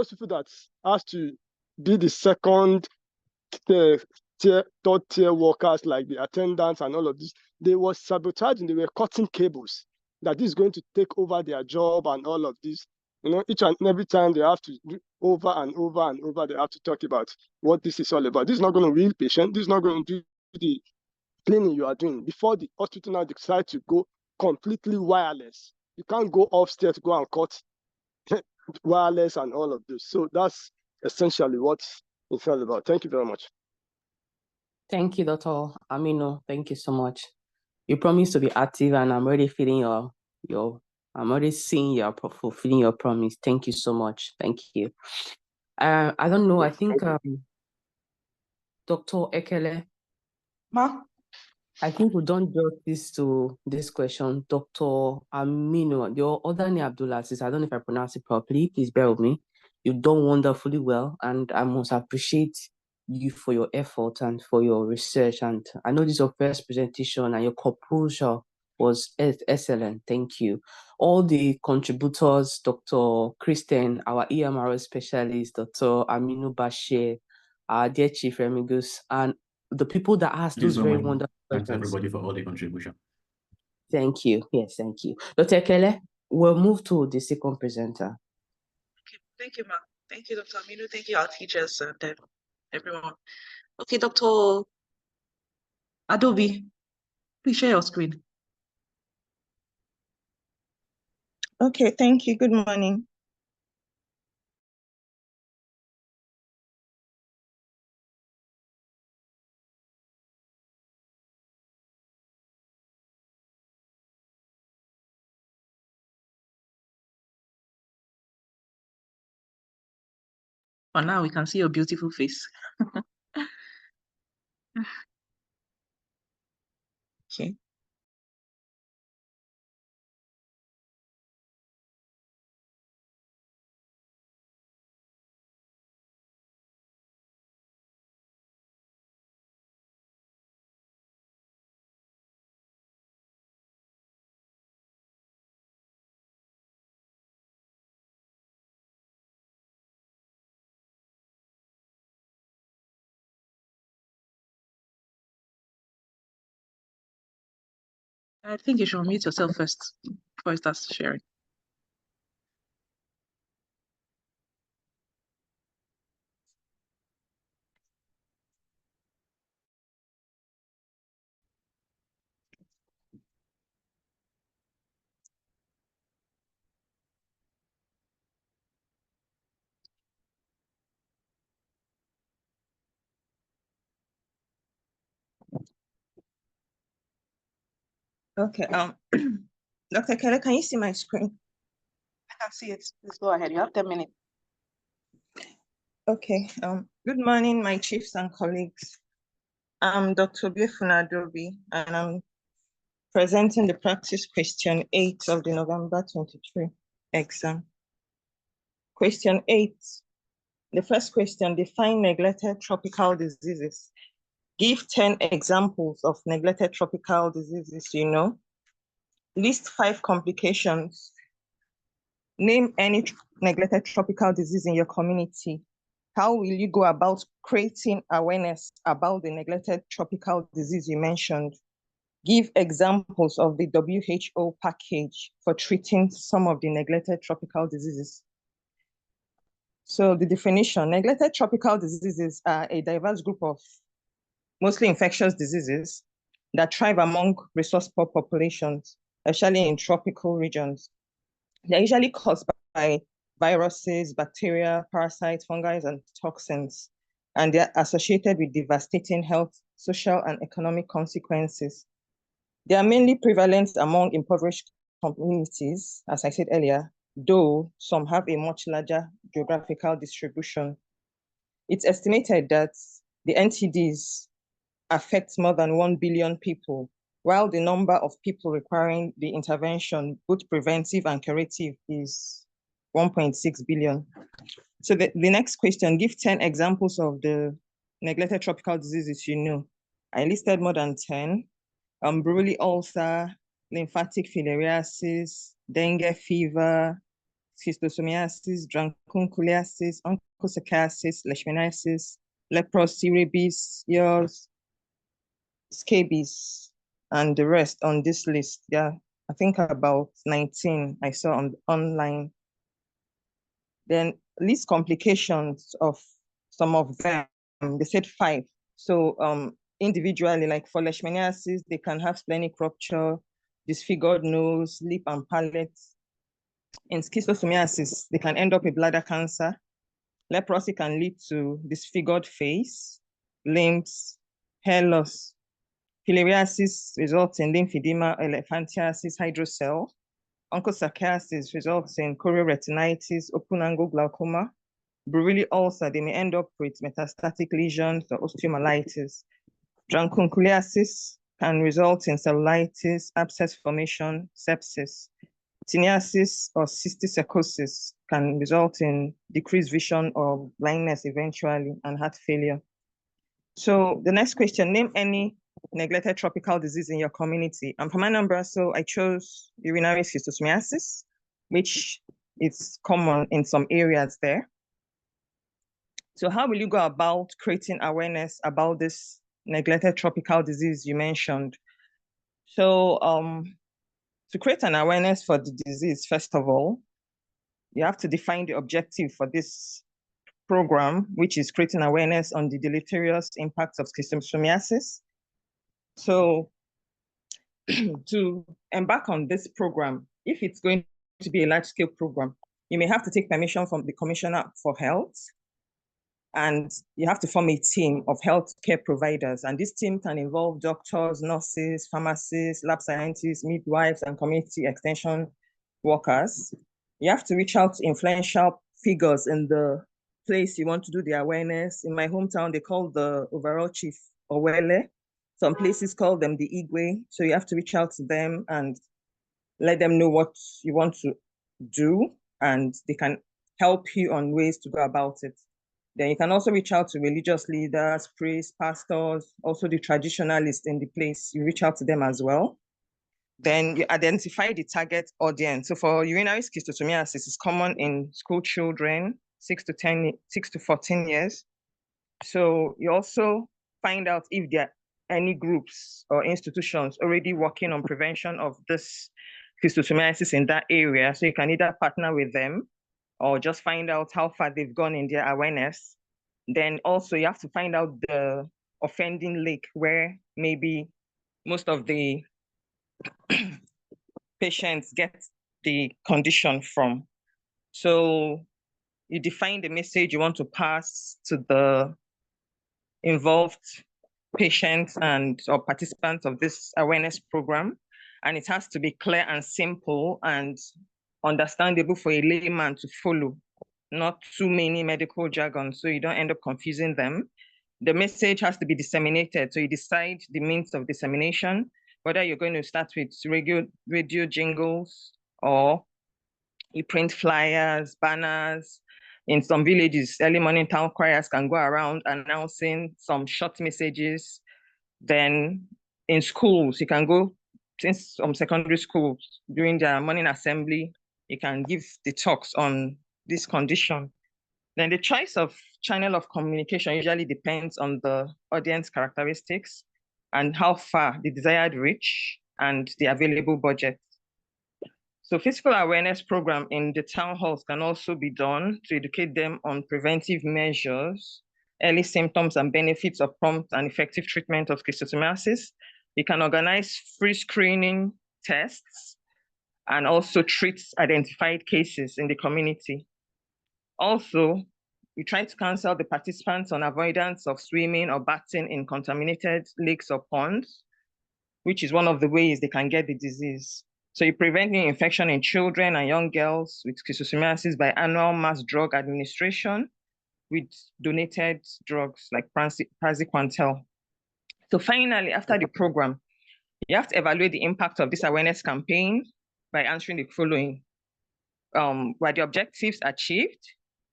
people that asked to be the second tier, third tier workers, like the attendants and all of this, they were sabotaging, they were cutting cables, that this is going to take over their job and all of this. You know, each and every time they have to do over and over and over, they have to talk about what this is all about. This is not going to real patient. This is not going to do the cleaning you are doing. Before the hospital now decide to go completely wireless, you can't go upstairs to go and cut wireless and all of this. So that's essentially what it's all about. Thank you very much. Thank you, Dr. Aminu. Thank you so much. You promise to be active, and I'm already feeling I'm already seeing you're fulfilling your promise. Thank you so much. Thank you. I don't know. I think Dr. Ekele. Ma? I think we don't justice to this question. Dr. Aminu, your other name Abdulaziz, I don't know if I pronounce it properly. Please bear with me. You've done wonderfully well, and I must appreciate you for your effort and for your research. And I know this is your first presentation, and your composure was excellent. Thank you. All the contributors, Dr. Kristen, our EMRO specialist, Dr. Aminu Bashir, our dear Chief Remigus, and the people that asked those very wonderful Thanks questions. everybody for all the contribution. Thank you. Yes, thank you. Dr. Ekele, we'll move to the second presenter. Okay, thank you, Ma. Thank you, Dr. Aminu. Thank you, our teachers and everyone. Okay, Dr. Adobe, please share your screen. Okay, thank you. Good morning. For now, we can see your beautiful face. Okay. I think you should unmute yourself first before you start sharing. Okay, Dr. Keller, can you see my screen? I can see it. Please go ahead. You have 10 minutes. Okay, good morning, my chiefs and colleagues. I'm Dr. Biefuna Adobe, and I'm presenting the practice question 8 of the November 23 exam. Question 8, the first question, define neglected tropical diseases. Give 10 examples of neglected tropical diseases you know. List 5 complications. Name any neglected tropical disease in your community. How will you go about creating awareness about the neglected tropical disease you mentioned? Give examples of the WHO package for treating some of the neglected tropical diseases. So the definition, neglected tropical diseases are a diverse group of mostly infectious diseases that thrive among resource-poor populations, especially in tropical regions. They're usually caused by viruses, bacteria, parasites, fungi, and toxins, and they're associated with devastating health, social, and economic consequences. They are mainly prevalent among impoverished communities, as I said earlier, though some have a much larger geographical distribution. It's estimated that the NTDs affect more than 1 billion people, while the number of people requiring the intervention, both preventive and curative, is 1.6 billion. So the next question, give 10 examples of the neglected tropical diseases you know. I listed more than 10. Brulee ulcer, lymphatic filariasis, dengue fever, schistosomiasis, dracunculiasis, onchocerciasis, leishmaniasis, leprosy, rabies, yaws, scabies, and the rest on this list. Yeah, I think about 19 I saw online. Then list complications of some of them. They said 5. So individually, like for leishmaniasis, they can have splenic rupture, disfigured nose, lip and palate. In schistosomiasis, they can end up with bladder cancer. Leprosy can lead to disfigured face, limbs, hair loss. Filariasis results in lymphedema, elephantiasis, hydrocele. Onchocerciasis results in chorioretinitis, open-angle glaucoma. Buruli ulcer, they may end up with metastatic lesions or osteomyelitis. Dracunculiasis can result in cellulitis, abscess formation, sepsis. Tinniasis or cysticercosis can result in decreased vision or blindness eventually and heart failure. So the next question, name any neglected tropical disease in your community. And for my number, so I chose urinary schistosomiasis, which is common in some areas there. So how will you go about creating awareness about this neglected tropical disease you mentioned? So to create an awareness for the disease, first of all, you have to define the objective for this program, which is creating awareness on the deleterious impacts of schistosomiasis. So to embark on this program, if it's going to be a large-scale program, you may have to take permission from the Commissioner for Health, and you have to form a team of healthcare providers. And this team can involve doctors, nurses, pharmacists, lab scientists, midwives, and community extension workers. You have to reach out to influential figures in the place you want to do the awareness. In my hometown, they call the overall chief Owele. Some places call them the Igwe. So you have to reach out to them and let them know what you want to do, and they can help you on ways to go about it. Then you can also reach out to religious leaders, priests, pastors, also the traditionalists in the place. You reach out to them as well. Then you identify the target audience. So for urinary schistosomiasis, it's common in school children, 6 to 14 years. So you also find out if there are any groups or institutions already working on prevention of this schistosomiasis in that area. So you can either partner with them or just find out how far they've gone in their awareness. Then also you have to find out the offending lake where maybe most of the patients get the condition from. So you define the message you want to pass to the involved patients and or participants of this awareness program. And it has to be clear and simple and understandable for a layman to follow, not too many medical jargon, so you don't end up confusing them. The message has to be disseminated. So you decide the means of dissemination, whether you're going to start with radio jingles or you print flyers, banners. In some villages, early morning town criers can go around announcing some short messages. Then in schools, you can go, since some secondary schools, during their morning assembly, you can give the talks on this condition. Then the choice of channel of communication usually depends on the audience characteristics and how far the desired reach and the available budget. So physical awareness program in the town halls can also be done to educate them on preventive measures, early symptoms and benefits of prompt and effective treatment of schistosomiasis. You can organize free screening tests and also treat identified cases in the community. Also, we try to counsel the participants on avoidance of swimming or bathing in contaminated lakes or ponds, which is one of the ways they can get the disease. So you're preventing infection in children and young girls with schistosomiasis by annual mass drug administration with donated drugs like praziquantel. So finally, after the program, you have to evaluate the impact of this awareness campaign by answering the following. Were the objectives achieved?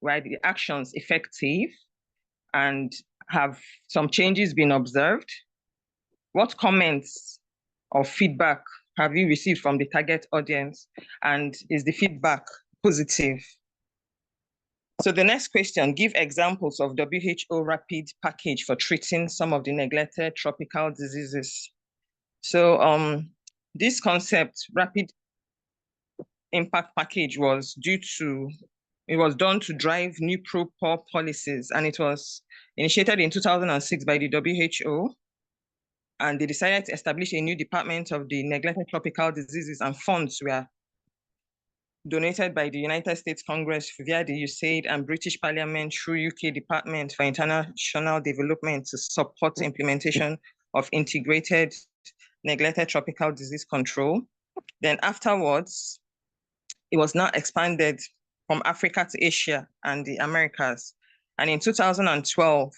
Were the actions effective? And have some changes been observed? What comments or feedback have you received from the target audience? And is the feedback positive? So the next question, give examples of WHO rapid package for treating some of the neglected tropical diseases. So this concept, rapid impact package, was done to drive new pro-poor policies, and it was initiated in 2006 by the WHO. And they decided to establish a new department of the neglected tropical diseases, and funds were donated by the United States Congress via the USAID and British Parliament through UK Department for International Development to support implementation of integrated neglected tropical disease control. Then afterwards, it was now expanded from Africa to Asia and the Americas. And in 2012,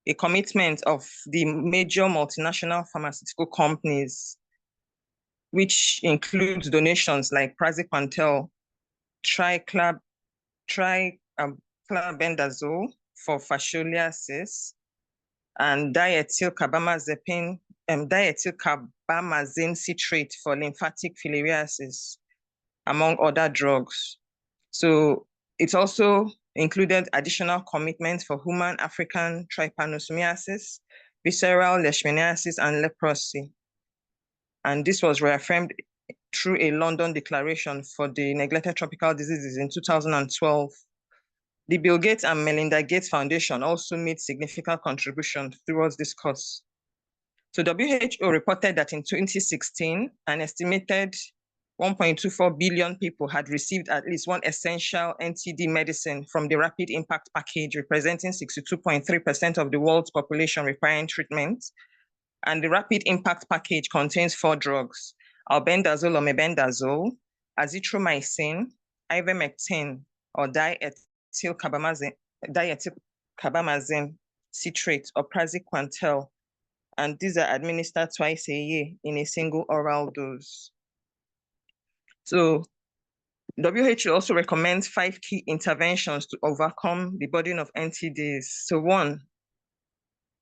a commitment of the major multinational pharmaceutical companies, which includes donations like praziquantel, triclarbendazole for fasciolasis, and diethylcarbamazine citrate for lymphatic filariasis, among other drugs. So it also included additional commitments for human African trypanosomiasis, visceral leishmaniasis, and leprosy. And this was reaffirmed through a London Declaration for the Neglected Tropical Diseases in 2012. The Bill Gates and Melinda Gates Foundation also made significant contributions towards this cause. So WHO reported that in 2016, an estimated 1.24 billion people had received at least one essential NTD medicine from the Rapid Impact Package, representing 62.3% of the world's population requiring treatment. And the Rapid Impact Package contains 4 drugs: albendazole or mebendazole, azithromycin, ivermectin, or diethylcarbamazine citrate or praziquantel. And these are administered twice a year in a single oral dose. So WHO also recommends 5 key interventions to overcome the burden of NTDs. So 1,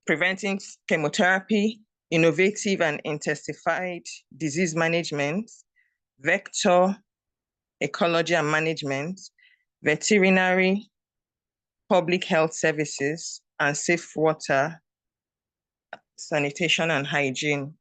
preventing chemotherapy, innovative and intensified disease management, vector ecology and management, veterinary, public health services, and safe water, sanitation and hygiene.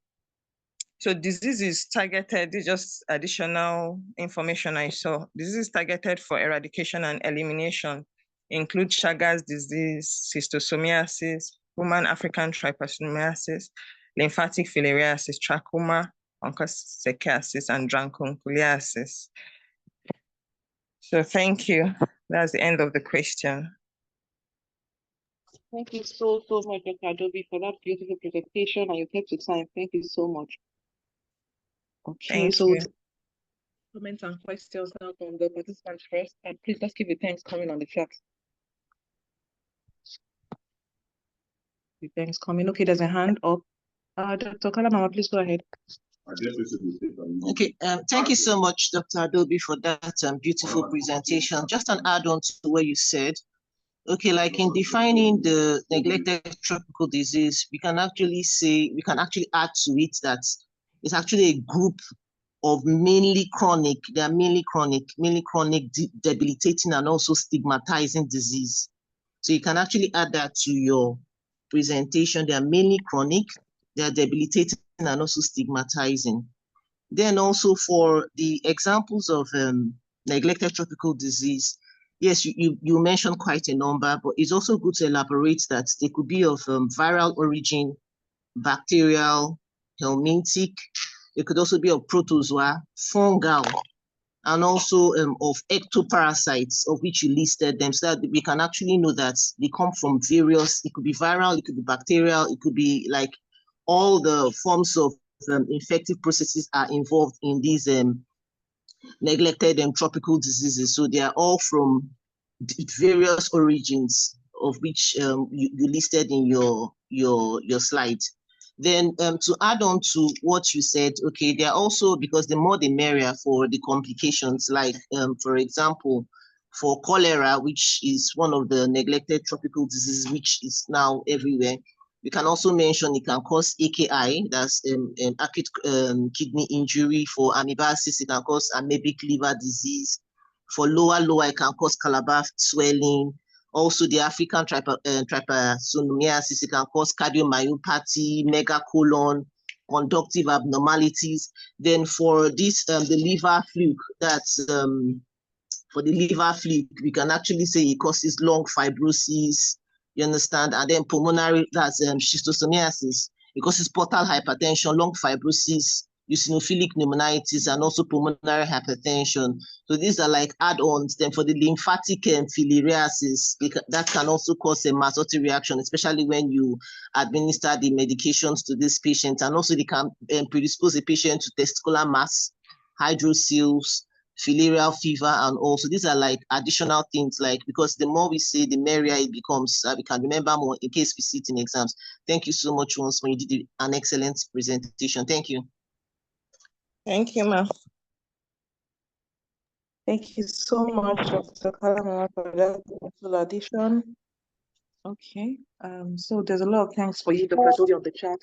So diseases targeted, this is just additional information I saw. Diseases targeted for eradication and elimination include Chagas disease, schistosomiasis, human African trypanosomiasis, lymphatic filariasis, trachoma, onchocerciasis, and dracunculiasis. So thank you. That's the end of the question. Thank you so much, Dr. Adobe, for that beautiful presentation, and you kept your time. Thank you so much. Okay, Thank so you. comments and questions now from the participants first. And please let's keep the thanks coming on the chat. The thanks coming. Okay, there's a hand up. Dr. Kalamama, please go ahead. Okay, thank you so much, Dr. Adobe, for that beautiful presentation. Just an add-on to what you said. Okay, like in defining the neglected tropical disease, we can actually add to it that it's actually a group of mainly chronic, debilitating and also stigmatizing disease. So you can actually add that to your presentation. They are mainly chronic, they are debilitating and also stigmatizing. Then also for the examples of neglected tropical disease, yes, you mentioned quite a number, but it's also good to elaborate that they could be of viral origin, bacterial, helminthic. It could also be of protozoa, fungal, and also of ectoparasites, of which you listed them, so that we can actually know that they come from various, it could be viral, it could be bacterial, it could be like all the forms of infective processes are involved in these neglected tropical diseases. So they are all from various origins, of which you listed in your slides. Then to add on to what you said, okay, they're also, because the more the merrier for the complications, like for example, for cholera, which is one of the neglected tropical diseases, which is now everywhere. We can also mention it can cause AKI, that's acute kidney injury. For amoebiasis, it can cause amoebic liver disease. For lower, it can cause Calabar swelling. Also, the African trypanosomiasis, it can cause cardiomyopathy, megacolon, conductive abnormalities. Then for this, the liver fluke, that's for the liver fluke, we can actually say it causes lung fibrosis, you understand? And then pulmonary, that's schistosomiasis, it causes portal hypertension, lung fibrosis, eosinophilic pneumonitis, and also pulmonary hypertension. So these are like add-ons. Then for the lymphatic filariasis, that can also cause a mastocytic reaction, especially when you administer the medications to this patient. And also they can predispose the patient to testicular mass, hydrocele, filarial fever, and also these are like additional things, like, because the more we say, the merrier it becomes. We can remember more in case we sit in exams. Thank you so much once more. You did an excellent presentation. Thank you. Thank you, ma'am. Thank you so much, Dr. Kalama, for that wonderful addition. Okay, so there's a lot of thanks for you, Dr. Toby, on the chat.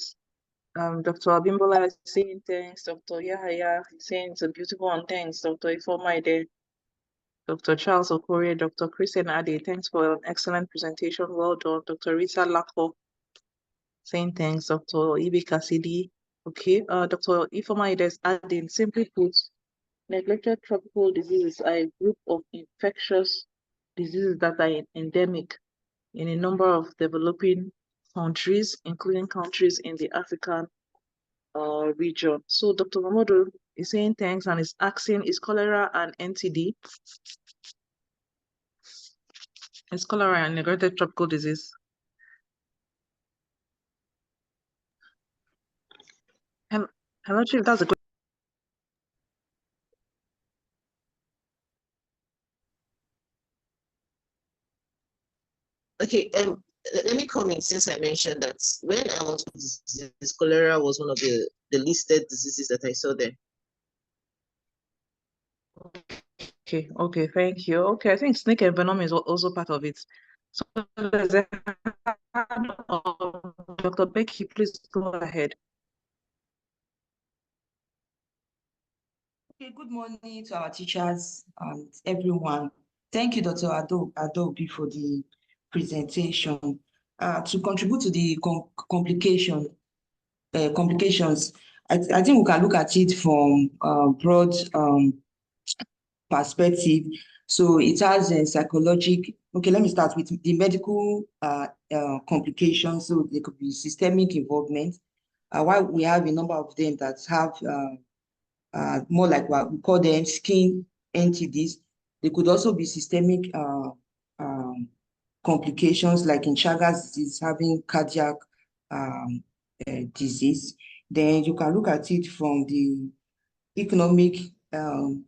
Dr. Abimbola is saying thanks, Dr. Yahaya is saying it's a beautiful one, thanks, Dr. Ifomaide, Dr. Charles Okorie, Dr. Christian Ade, thanks for an excellent presentation, well done. Dr. Rita Lako saying thanks, Dr. Ibi Kasidi. Okay, Dr. Ifomaide is adding, simply put, neglected tropical diseases are a group of infectious diseases that are endemic in a number of developing countries, including countries in the African region. So Dr. Mamodu is saying thanks and is asking, is cholera an NTD? Is cholera a neglected tropical disease? Hello, Chief, that's a good. Okay, let me comment, since I mentioned that when I was with disease, cholera was one of the listed diseases that I saw there. Okay, thank you. Okay, I think snake envenom is also part of it. So there's a hand of Dr. Becky, please go ahead. Okay, good morning to our teachers and everyone. Thank you, Dr. Adobe, for the presentation. To contribute to the complications, I think we can look at it from broad perspective. So it has a psychological. Okay, let me start with the medical complications. So there could be systemic involvement. While we have a number of them that have more like what we call them skin NTDs, they could also be systemic complications, like in Chagas disease, having cardiac disease. Then you can look at it from the economic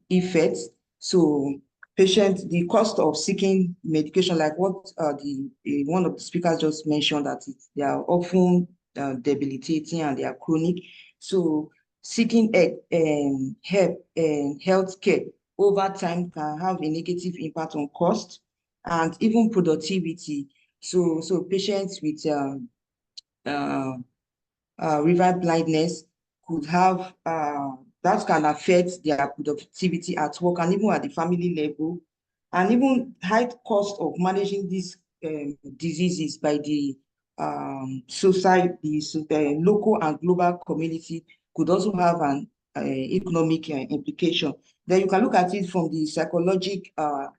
effects. So the cost of seeking medication, like what one of the speakers just mentioned, that they are often debilitating and they are chronic. So seeking help and health care over time can have a negative impact on cost and even productivity. So patients with river blindness could have that can affect their productivity at work and even at the family level, and even high cost of managing these diseases by the society, the local and global community could also have an economic implication. Then you can look at it from the psychological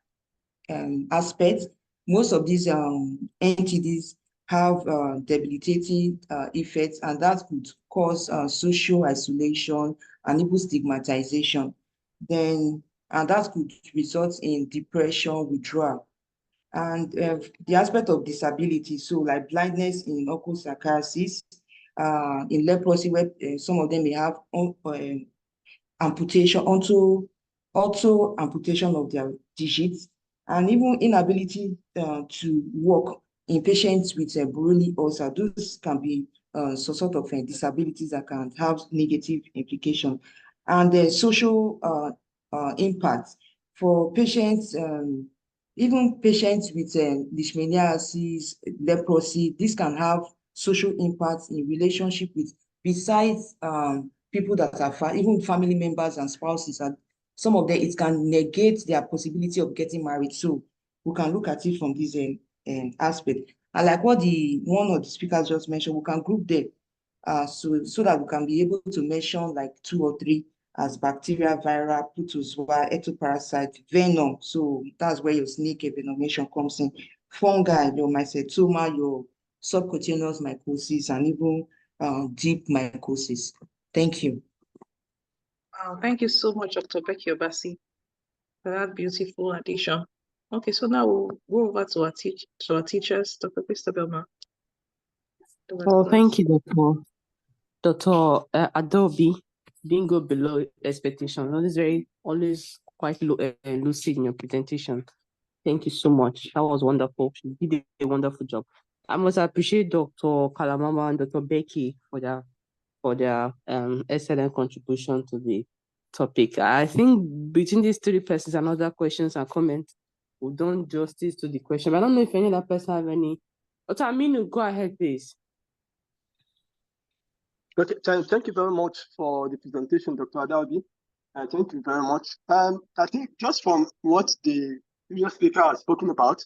aspect. Most of these NTDs have debilitating effects, and that could cause social isolation and even stigmatization. And that could result in depression, withdrawal. And the aspect of disability, so like blindness in onchocerciasis, in leprosy, where some of them may have amputation, also amputation of their digits, and even inability to walk in patients with Buruli ulcer. Those can be some sort of disabilities that can have negative implications. And the social impact for patients, even patients with leishmaniasis, leprosy, this can have social impacts in relationship with, besides people that are even family members and spouses, and some of them, it can negate their possibility of getting married. So we can look at it from this aspect. And like what one of the speakers just mentioned, we can group them so that we can be able to mention like 2 or 3 as bacteria, viral, protozoa, ectoparasite, venom. So that's where your snake envenomation comes in. Fungi, your mycetoma, your subcutaneous mycosis, and even deep mycosis. Thank you. Wow, thank you so much, Dr. Becky Obasi, for that beautiful addition. Okay, so now we'll go over to our teachers, Dr. Christabel Ma. Oh, thank you, Dr. Adobe. Didn't go below expectation. Always quite lucid in your presentation. Thank you so much. That was wonderful. You did a wonderful job. I must appreciate Dr. Kalamama and Dr. Becky for their excellent contribution to the topic. I think between these three persons and other questions and comments, we've done justice to the question. But I don't know if any other person have any. Dr. Aminu, go ahead, please. Okay, thank you very much for the presentation, Dr. Adaobi. Thank you very much. I think just from what the previous speaker has spoken about,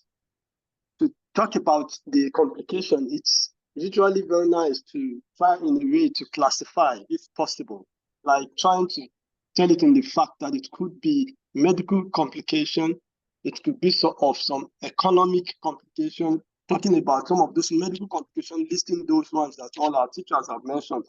to talk about the complication, it's usually very nice to try in a way to classify, if possible, like trying to tell it in the fact that it could be medical complication, it could be some economic complication, talking about some of those medical complications, listing those ones that all our teachers have mentioned.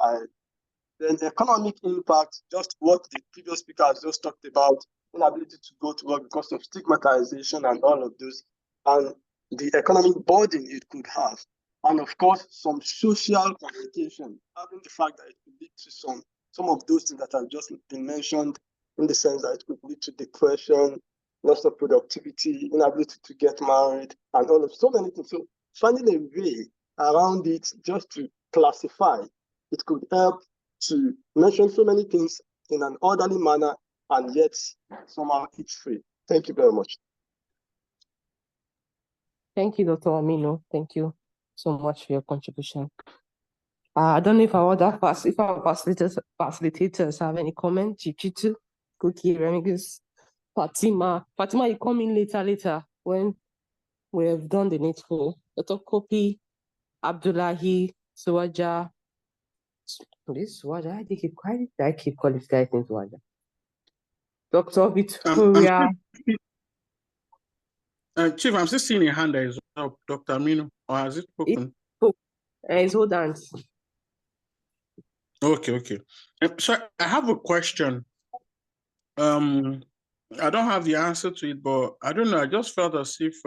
Then the economic impact, just what the previous speaker has just talked about, inability to go to work because of stigmatization and all of those, and the economic burden it could have. And of course, some social complication, having the fact that it could lead to some of those things that have just been mentioned, in the sense that it could lead to depression, loss of productivity, inability to get married, and all of so many things. So finding a way around it just to classify, it could help to mention so many things in an orderly manner and yet somehow it's free. Thank you very much. Thank you, Dr. Amino. Thank you so much for your contribution. I don't know if our facilitators have any comments. Chichitu, Cookie, Remigus, Fatima. Fatima, you come in later when we have done the needful. Dr. Kopi, Abdullahi, Suwaja. This Suwaja, I keep calling this guy Suwaja. Dr. Victoria. Chief, I'm still seeing a hand that is up, Dr. Amino, or has it spoken? It's hold on. Okay. So I have a question. I don't have the answer to it, but I don't know. I just felt as if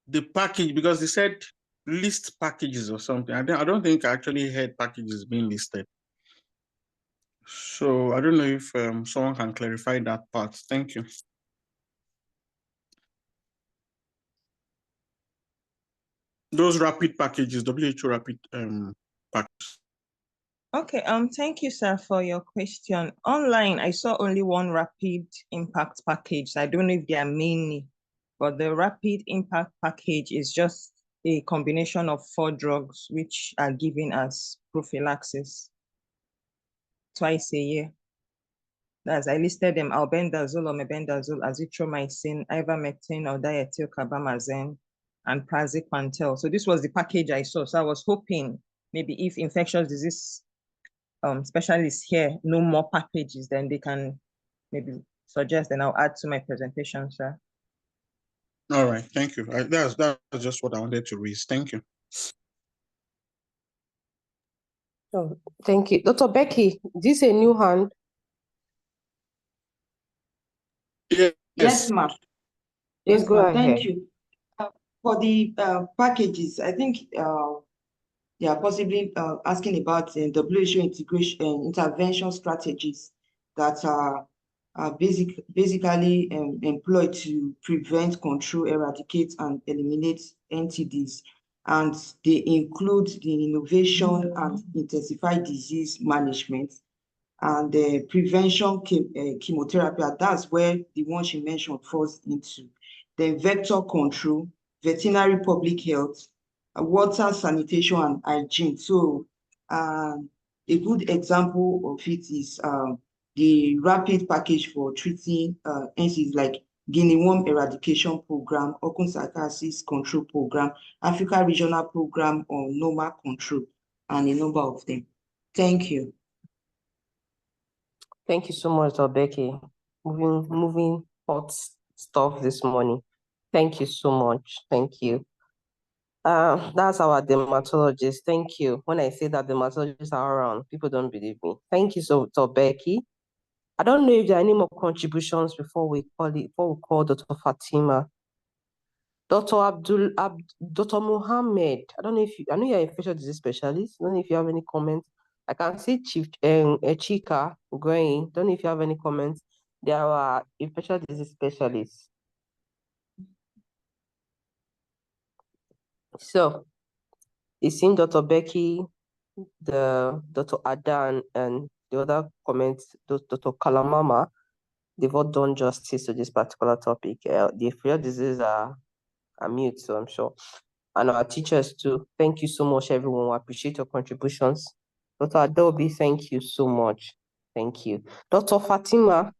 the package, because they said list packages or something. I don't think I actually heard packages being listed. So I don't know if someone can clarify that part. Thank you. Those rapid packages, WHO rapid packages. Okay, thank you, sir, for your question. Online, I saw only one rapid impact package. I don't know if there are many, but the rapid impact package is just a combination of 4 drugs which are given as prophylaxis twice a year. As I listed them: albendazole, omeprazole, azithromycin, ivermectin, or diethylcarbamazine, and praziquantel. So this was the package I saw. So I was hoping maybe if infectious disease specialists here know more packages, then they can maybe suggest, and I'll add to my presentation, sir. All right, thank you. That's just what I wanted to raise. Thank you. Oh, thank you. Dr. Becky, this is a new hand. Yes, ma'am. Yes, go ahead. Thank you. For the packages, I think they are possibly asking about WHO integration intervention strategies that are basically employed to prevent, control, eradicate, and eliminate NTDs. And they include the innovation and intensify disease management and the prevention chemotherapy. That's where the one she mentioned falls into. Then vector control, veterinary public health, water, sanitation, and hygiene. So a good example of it is the rapid package for treating NCs like guinea worm eradication program, Okun-Sarcoidosis control program, Africa regional program on normal control, and a number of them. Thank you. Thank you so much, Dr. Becky. Moving hot stuff this morning. Thank you so much. Thank you. That's our dermatologist. Thank you. When I say that dermatologists are around, people don't believe me. Thank you so, Dr. Becky. I don't know if there are any more contributions before we call Dr. Fatima. Dr. Mohammed, I don't know if I know you're an infectious disease specialist. I don't know if you have any comments. I can see Chief Chika going. Don't know if you have any comments. They are infectious disease specialists. So, it seems Dr. Becky, the Dr. Adan, and the other comments, Dr. Kalamama, they've all done justice to this particular topic. The infectious diseases are mute, so I'm sure. And our teachers too. Thank you so much, everyone. We appreciate your contributions. Dr. Adobe, thank you so much. Thank you. Dr. Fatima,